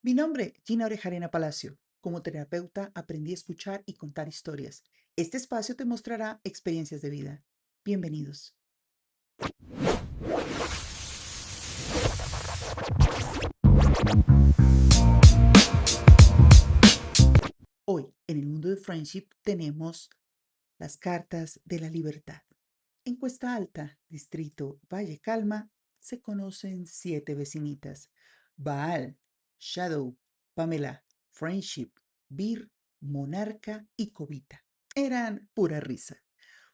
Mi nombre, Gina Orejarena Palacio. Como terapeuta aprendí a escuchar y contar historias. Este espacio te mostrará experiencias de vida. Bienvenidos. Hoy, en el mundo de Friendship, tenemos las cartas de la libertad. En Cuesta Alta, distrito Valle Calma, se conocen 7 vecinitas: Baal, Shadow, Pamela, Friendship, Bir, Monarca y Cobita. Eran pura risa.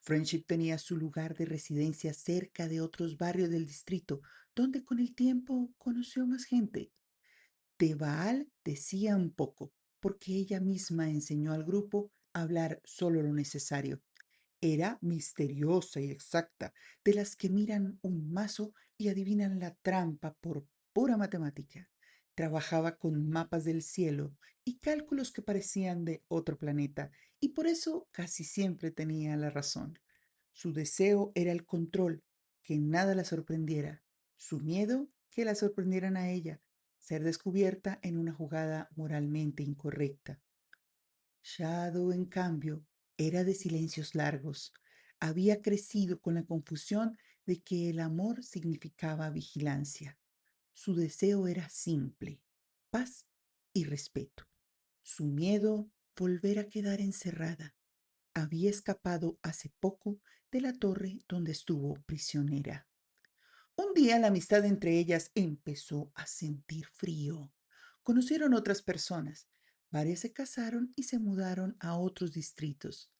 Friendship tenía su lugar de residencia cerca de otros barrios del distrito, donde con el tiempo conoció más gente. De Baal decía un poco, porque ella misma enseñó al grupo a hablar solo lo necesario. Era misteriosa y exacta, de las que miran un mazo y adivinan la trampa por pura matemática. Trabajaba con mapas del cielo y cálculos que parecían de otro planeta, y por eso casi siempre tenía la razón. Su deseo era el control, que nada la sorprendiera. Su miedo, que la sorprendieran a ella, ser descubierta en una jugada moralmente incorrecta. Shadow, en cambio, era de silencios largos. Había crecido con la confusión de que el amor significaba vigilancia. Su deseo era simple: paz y respeto. Su miedo, volver a quedar encerrada. Había escapado hace poco de la torre donde estuvo prisionera. Un día la amistad entre ellas empezó a sentir frío. Conocieron otras personas. Varias se casaron y se mudaron a otros distritos.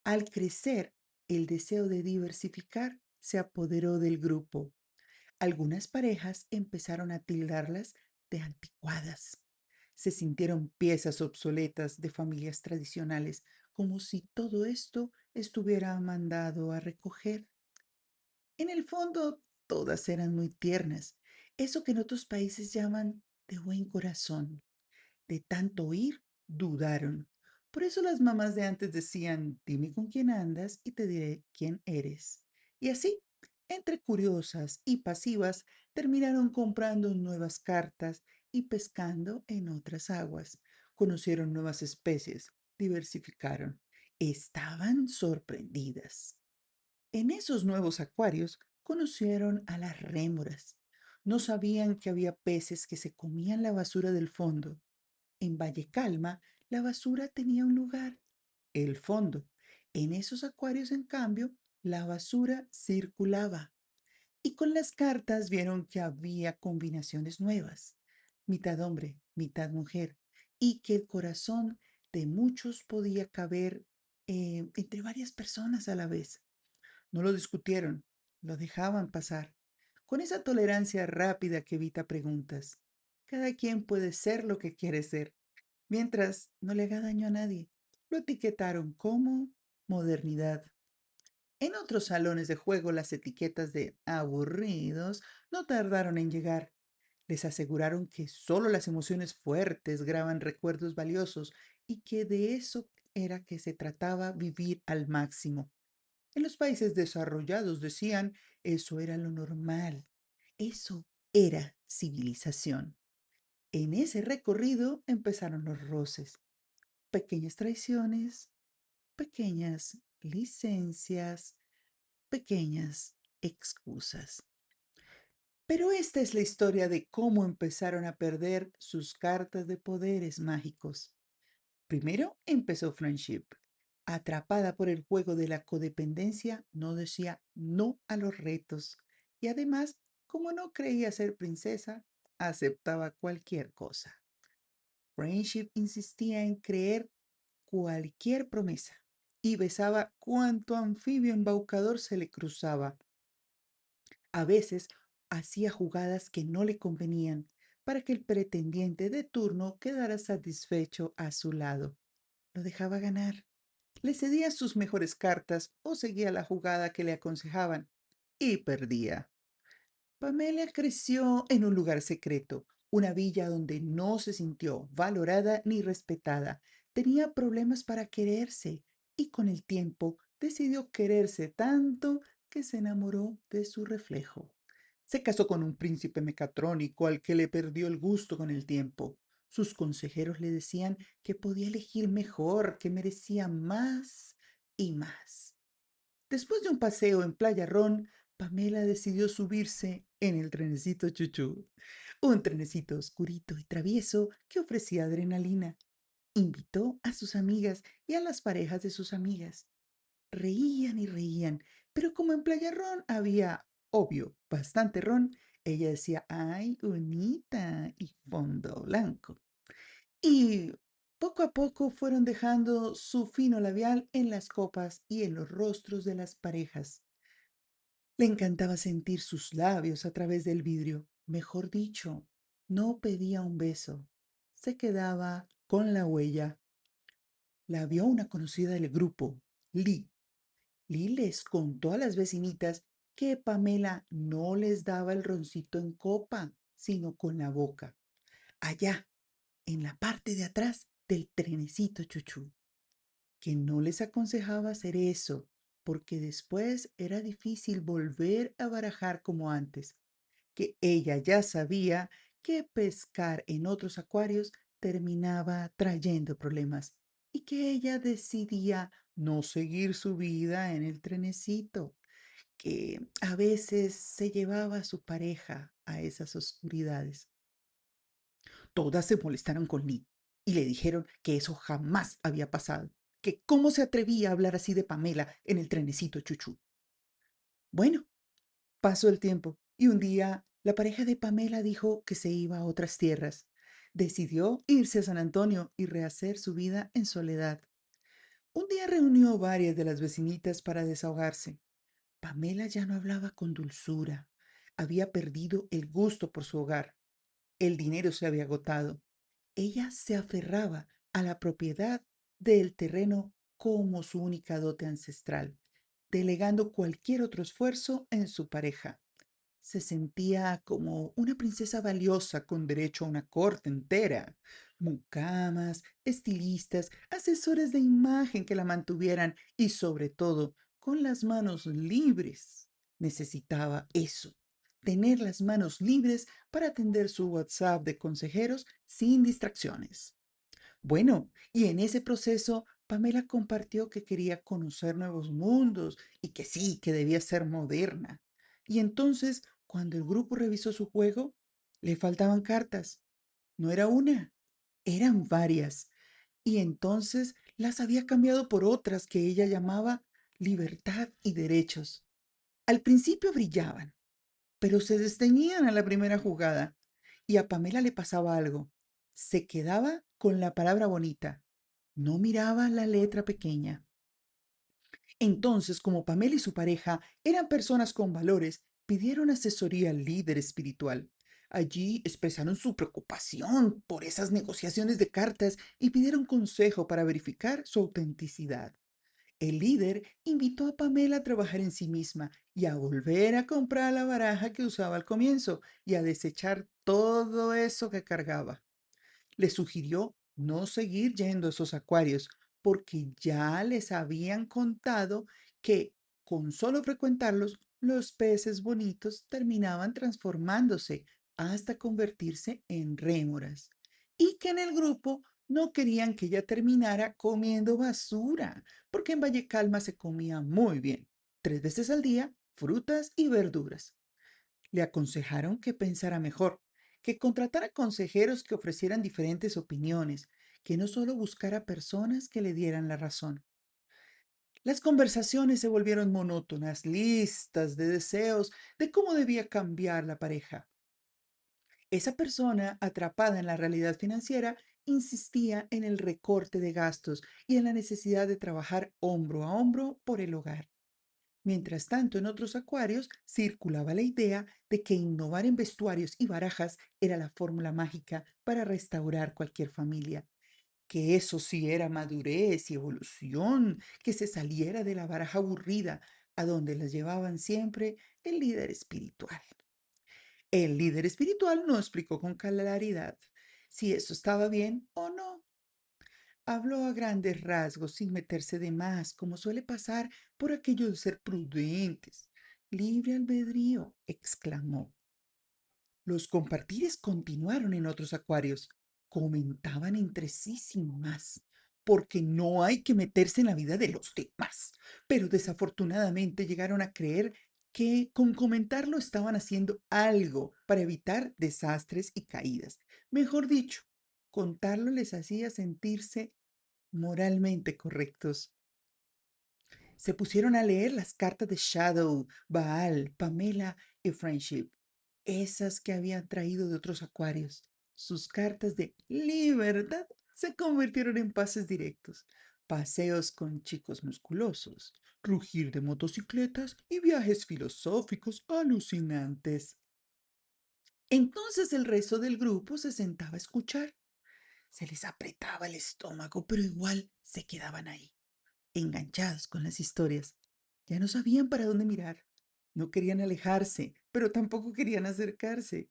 Al crecer, el deseo de diversificar se apoderó del grupo. Algunas parejas empezaron a tildarlas de anticuadas. Se sintieron piezas obsoletas de familias tradicionales, como si todo esto estuviera mandado a recoger. En el fondo, todas eran muy tiernas, eso que en otros países llaman de buen corazón. De tanto oír, dudaron. Por eso las mamás de antes decían: dime con quién andas y te diré quién eres. Y así, entre curiosas y pasivas, terminaron comprando nuevas cartas y pescando en otras aguas. Conocieron nuevas especies, diversificaron. Estaban sorprendidas. En esos nuevos acuarios conocieron a las rémoras. No sabían que había peces que se comían la basura del fondo. En Valle Calma, la basura tenía un lugar: el fondo. En esos acuarios, en cambio, la basura circulaba. Y con las cartas vieron que había combinaciones nuevas: mitad hombre, mitad mujer, y que el corazón de muchos podía caber entre varias personas a la vez. No lo discutieron, lo dejaban pasar, con esa tolerancia rápida que evita preguntas. Cada quien puede ser lo que quiere ser, mientras no le haga daño a nadie. Lo etiquetaron como modernidad. En otros salones de juego, las etiquetas de aburridos no tardaron en llegar. Les aseguraron que solo las emociones fuertes graban recuerdos valiosos y que de eso era que se trataba vivir al máximo. En los países desarrollados decían: eso era lo normal. Eso era civilización. En ese recorrido empezaron los roces, pequeñas traiciones, pequeñas licencias, pequeñas excusas. Pero esta es la historia de cómo empezaron a perder sus cartas de poderes mágicos. Primero empezó Friendship. Atrapada por el juego de la codependencia, no decía no a los retos. Y además, como no creía ser princesa, aceptaba cualquier cosa. Friendship insistía en creer cualquier promesa y besaba cuanto anfibio embaucador se le cruzaba. A veces hacía jugadas que no le convenían para que el pretendiente de turno quedara satisfecho a su lado. Lo dejaba ganar. Le cedía sus mejores cartas o seguía la jugada que le aconsejaban y perdía. Pamela creció en un lugar secreto, una villa donde no se sintió valorada ni respetada. Tenía problemas para quererse y con el tiempo decidió quererse tanto que se enamoró de su reflejo. Se casó con un príncipe mecatrónico al que le perdió el gusto con el tiempo. Sus consejeros le decían que podía elegir mejor, que merecía más y más. Después de un paseo en Playa Ron, Pamela decidió subirse en el trenecito Chuchú, un trenecito oscurito y travieso que ofrecía adrenalina. Invitó a sus amigas y a las parejas de sus amigas. Reían y reían, pero como en Playa Ron había, obvio, bastante ron, ella decía, ay, bonita, y fondo blanco. Y poco a poco fueron dejando su fino labial en las copas y en los rostros de las parejas. Le encantaba sentir sus labios a través del vidrio. Mejor dicho, no pedía un beso. Se quedaba con la huella. La vio una conocida del grupo, Lee. Lee les contó a las vecinitas que Pamela no les daba el roncito en copa, sino con la boca, allá, en la parte de atrás del trenecito Chuchú, que no les aconsejaba hacer eso, porque después era difícil volver a barajar como antes, que ella ya sabía que pescar en otros acuarios terminaba trayendo problemas y que ella decidía no seguir su vida en el trenecito, que a veces se llevaba a su pareja a esas oscuridades. Todas se molestaron con Lee y le dijeron que eso jamás había pasado, que cómo se atrevía a hablar así de Pamela en el trenecito Chuchú. Bueno, pasó el tiempo y un día la pareja de Pamela dijo que se iba a otras tierras. Decidió irse a San Antonio y rehacer su vida en soledad. Un día reunió varias de las vecinitas para desahogarse. Pamela ya no hablaba con dulzura. Había perdido el gusto por su hogar. El dinero se había agotado. Ella se aferraba a la propiedad del terreno como su única dote ancestral, delegando cualquier otro esfuerzo en su pareja. Se sentía como una princesa valiosa con derecho a una corte entera, mucamas, estilistas, asesores de imagen que la mantuvieran y sobre todo con las manos libres. Necesitaba eso, tener las manos libres para atender su WhatsApp de consejeros sin distracciones. Bueno, y en ese proceso, Pamela compartió que quería conocer nuevos mundos y que sí, que debía ser moderna. Y entonces, cuando el grupo revisó su juego, le faltaban cartas. No era una, eran varias. Y entonces las había cambiado por otras que ella llamaba libertad y derechos. Al principio brillaban, pero se desteñían a la primera jugada. Y a Pamela le pasaba algo. Se quedaba con la palabra bonita. No miraba la letra pequeña. Entonces, como Pamela y su pareja eran personas con valores, pidieron asesoría al líder espiritual. Allí expresaron su preocupación por esas negociaciones de cartas y pidieron consejo para verificar su autenticidad. El líder invitó a Pamela a trabajar en sí misma y a volver a comprar la baraja que usaba al comienzo y a desechar todo eso que cargaba. Le sugirió no seguir yendo a esos acuarios porque ya les habían contado que con solo frecuentarlos, los peces bonitos terminaban transformándose hasta convertirse en rémoras y que en el grupo no querían que ella terminara comiendo basura, porque en Valle Calma se comía muy bien, 3 veces al día, frutas y verduras. Le aconsejaron que pensara mejor, que contratara consejeros que ofrecieran diferentes opiniones, que no solo buscara personas que le dieran la razón. Las conversaciones se volvieron monótonas, listas de deseos de cómo debía cambiar la pareja. Esa persona, atrapada en la realidad financiera, insistía en el recorte de gastos y en la necesidad de trabajar hombro a hombro por el hogar. Mientras tanto, en otros acuarios circulaba la idea de que innovar en vestuarios y barajas era la fórmula mágica para restaurar cualquier familia, que eso sí era madurez y evolución, que se saliera de la baraja aburrida a donde las llevaban siempre el líder espiritual. El líder espiritual no explicó con claridad si eso estaba bien o no. Habló a grandes rasgos, sin meterse de más, como suele pasar por aquello de ser prudentes. Libre albedrío, exclamó. Los compartires continuaron en otros acuarios. Comentaban entre sí sin más, porque no hay que meterse en la vida de los demás. Pero desafortunadamente llegaron a creer que con comentarlo estaban haciendo algo para evitar desastres y caídas. Mejor dicho, contarlo les hacía sentirse moralmente correctos. Se pusieron a leer las cartas de Shadow, Baal, Pamela y Friendship, esas que habían traído de otros acuarios. Sus cartas de libertad se convirtieron en pases directos, paseos con chicos musculosos, rugir de motocicletas y viajes filosóficos alucinantes. Entonces el resto del grupo se sentaba a escuchar. Se les apretaba el estómago, pero igual se quedaban ahí enganchados con las historias. Ya no sabían para dónde mirar. No querían alejarse, pero tampoco querían acercarse.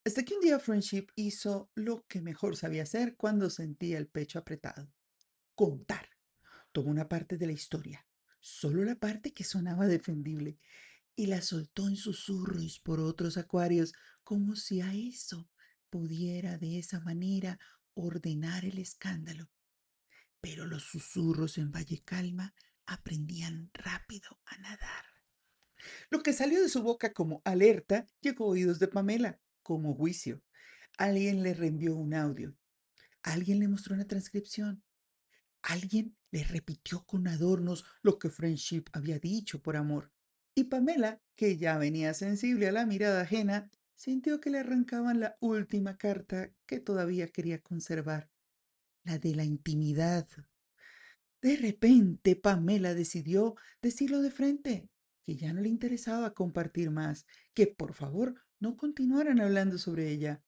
Hasta que un día Friendship hizo lo que mejor sabía hacer cuando sentía el pecho apretado. Contar. Tomó una parte de la historia, solo la parte que sonaba defendible, y la soltó en susurros por otros acuarios, como si a eso pudiera de esa manera ordenar el escándalo. Pero los susurros en Valle Calma aprendían rápido a nadar. Lo que salió de su boca como alerta llegó a oídos de Pamela como juicio. Alguien le reenvió un audio. Alguien le mostró una transcripción. Alguien le repitió con adornos lo que Friendship había dicho por amor. Y Pamela, que ya venía sensible a la mirada ajena, sintió que le arrancaban la última carta que todavía quería conservar, la de la intimidad. De repente, Pamela decidió decirlo de frente, que ya no le interesaba compartir más, que por favor no continuaran hablando sobre ella,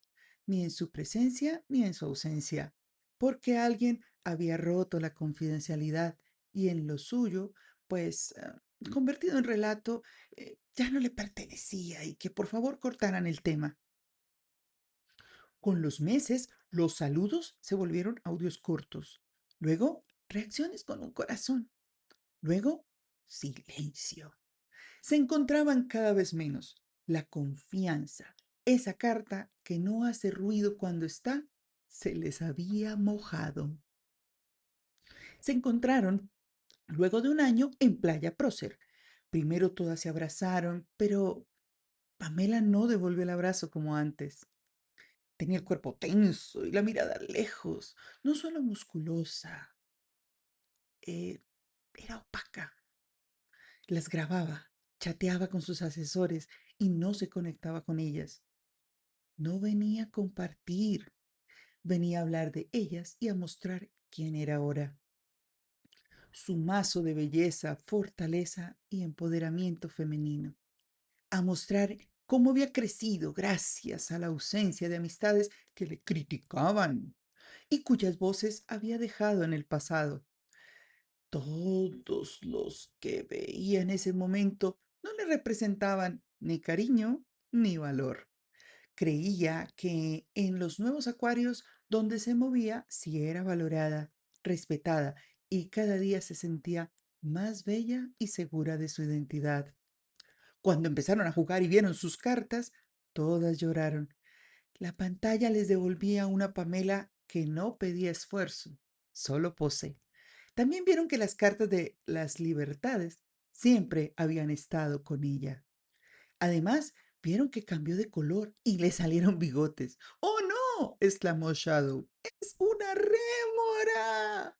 ni en su presencia ni en su ausencia, porque alguien había roto la confidencialidad y en lo suyo, pues, convertido en relato, ya no le pertenecía y que por favor cortaran el tema. Con los meses, los saludos se volvieron audios cortos, luego reacciones con un corazón. Luego, silencio. Se encontraban cada vez menos. La confianza, esa carta que no hace ruido cuando está, se les había mojado. Se encontraron luego de un año en Playa Prócer. Primero todas se abrazaron, pero Pamela no devolvió el abrazo como antes. Tenía el cuerpo tenso y la mirada lejos, no solo musculosa, eh, era opaca. Las grababa, chateaba con sus asesores y no se conectaba con ellas. No venía a compartir, venía a hablar de ellas y a mostrar quién era ahora. Su mazo de belleza, fortaleza y empoderamiento femenino. A mostrar cómo había crecido gracias a la ausencia de amistades que le criticaban y cuyas voces había dejado en el pasado. Todos los que veía en ese momento no le representaban ni cariño ni valor. Creía que en los nuevos acuarios donde se movía sí era valorada, respetada y cada día se sentía más bella y segura de su identidad. Cuando empezaron a jugar y vieron sus cartas, todas lloraron. La pantalla les devolvía una Pamela que no pedía esfuerzo, solo pose. También vieron que las cartas de las libertades siempre habían estado con ella. Además, vieron que cambió de color y le salieron bigotes. ¡Oh, no! Exclamó Shadow. ¡Es una rémora!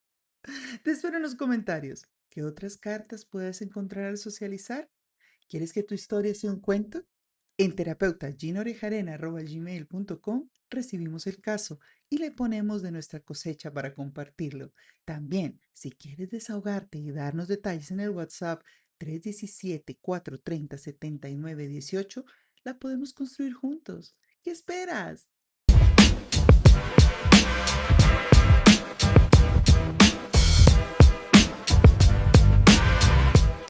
Te espero en los comentarios. ¿Qué otras cartas puedes encontrar al socializar? ¿Quieres que tu historia sea un cuento? En terapeuta.ginorejarena@gmail.com recibimos el caso y le ponemos de nuestra cosecha para compartirlo. También, si quieres desahogarte y darnos detalles en el WhatsApp 317-430-7918, la podemos construir juntos. ¿Qué esperas?